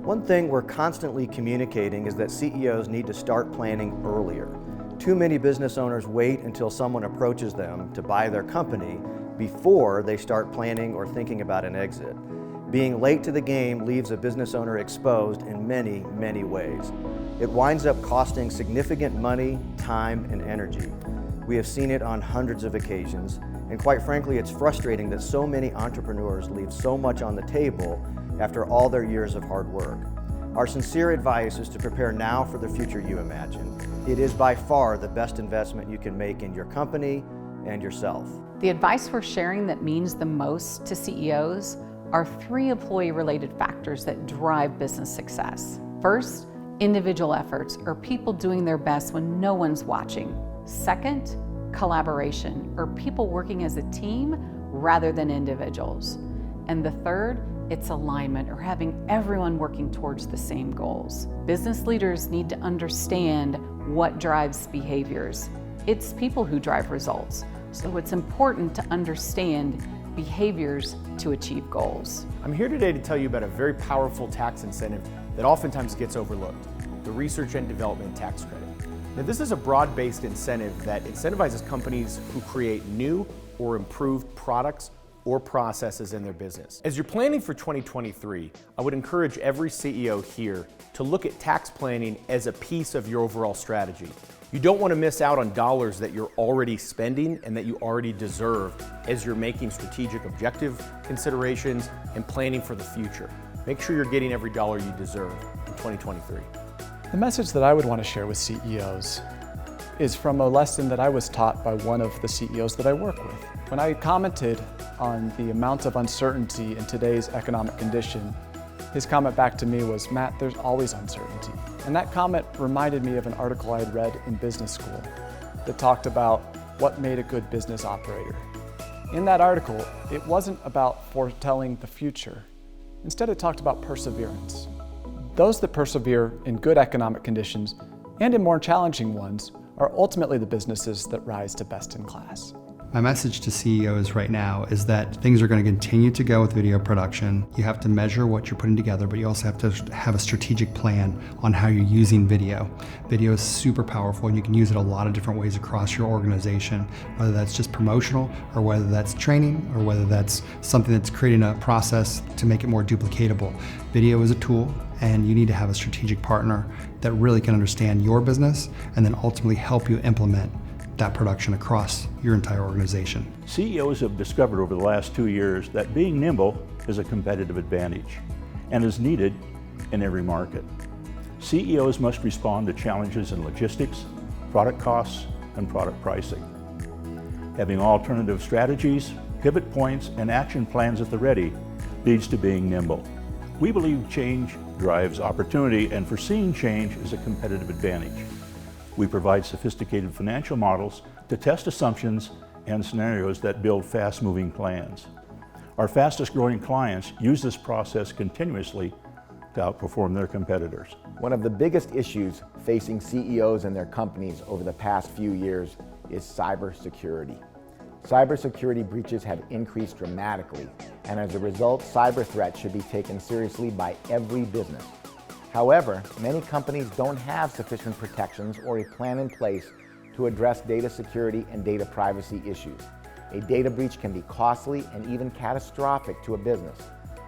One thing we're constantly communicating is that CEOs need to start planning earlier. Too many business owners wait until someone approaches them to buy their company before they start planning or thinking about an exit. Being late to the game leaves a business owner exposed in many, many ways. It winds up costing significant money, time, and energy. We have seen it on hundreds of occasions, and quite frankly, it's frustrating that so many entrepreneurs leave so much on the table after all their years of hard work. Our sincere advice is to prepare now for the future you imagine. It is by far the best investment you can make in your company and yourself. The advice we're sharing that means the most to CEOs are 3 employee-related factors that drive business success. First, individual efforts, or people doing their best when no one's watching. Second, collaboration, or people working as a team rather than individuals. And the third, it's alignment, or having everyone working towards the same goals. Business leaders need to understand what drives behaviors. It's people who drive results. So it's important to understand behaviors to achieve goals. I'm here today to tell you about a very powerful tax incentive that oftentimes gets overlooked, the Research and Development Tax Credit. Now, this is a broad-based incentive that incentivizes companies who create new or improved products or processes in their business. As you're planning for 2023, I would encourage every CEO here to look at tax planning as a piece of your overall strategy. You don't want to miss out on dollars that you're already spending and that you already deserve as you're making strategic objective considerations and planning for the future. Make sure you're getting every dollar you deserve in 2023. The message that I would want to share with CEOs is from a lesson that I was taught by one of the CEOs that I work with. When I commented on the amount of uncertainty in today's economic condition, his comment back to me was, "Matt, there's always uncertainty." And that comment reminded me of an article I had read in business school that talked about what made a good business operator. In that article, it wasn't about foretelling the future. Instead, it talked about perseverance. Those that persevere in good economic conditions and in more challenging ones are ultimately the businesses that rise to best in class. My message to CEOs right now is that things are going to continue to go with video production. You have to measure what you're putting together, but you also have to have a strategic plan on how you're using video. Video is super powerful and you can use it a lot of different ways across your organization, whether that's just promotional or whether that's training or whether that's something that's creating a process to make it more duplicatable. Video is a tool and you need to have a strategic partner that really can understand your business and then ultimately help you implement that production across your entire organization. CEOs have discovered over the last 2 years that being nimble is a competitive advantage and is needed in every market. CEOs must respond to challenges in logistics, product costs, and product pricing. Having alternative strategies, pivot points, and action plans at the ready leads to being nimble. We believe change drives opportunity, and foreseeing change is a competitive advantage. We provide sophisticated financial models to test assumptions and scenarios that build fast-moving plans. Our fastest-growing clients use this process continuously to outperform their competitors. One of the biggest issues facing CEOs and their companies over the past few years is cybersecurity. Cybersecurity breaches have increased dramatically, and as a result, cyber threats should be taken seriously by every business. However, many companies don't have sufficient protections or a plan in place to address data security and data privacy issues. A data breach can be costly and even catastrophic to a business.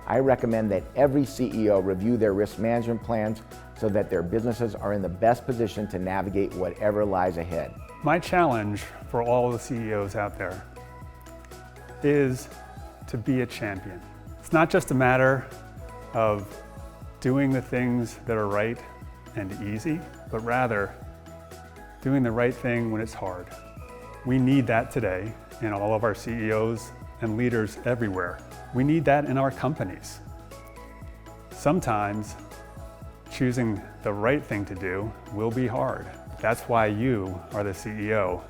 I recommend that every CEO review their risk management plans so that their businesses are in the best position to navigate whatever lies ahead. My challenge for all the CEOs out there is to be a champion. It's not just a matter of doing the things that are right and easy, but rather doing the right thing when it's hard. We need that today in all of our CEOs and leaders everywhere. We need that in our companies. Sometimes choosing the right thing to do will be hard. That's why you are the CEO,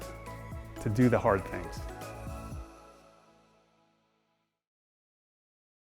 to do the hard things.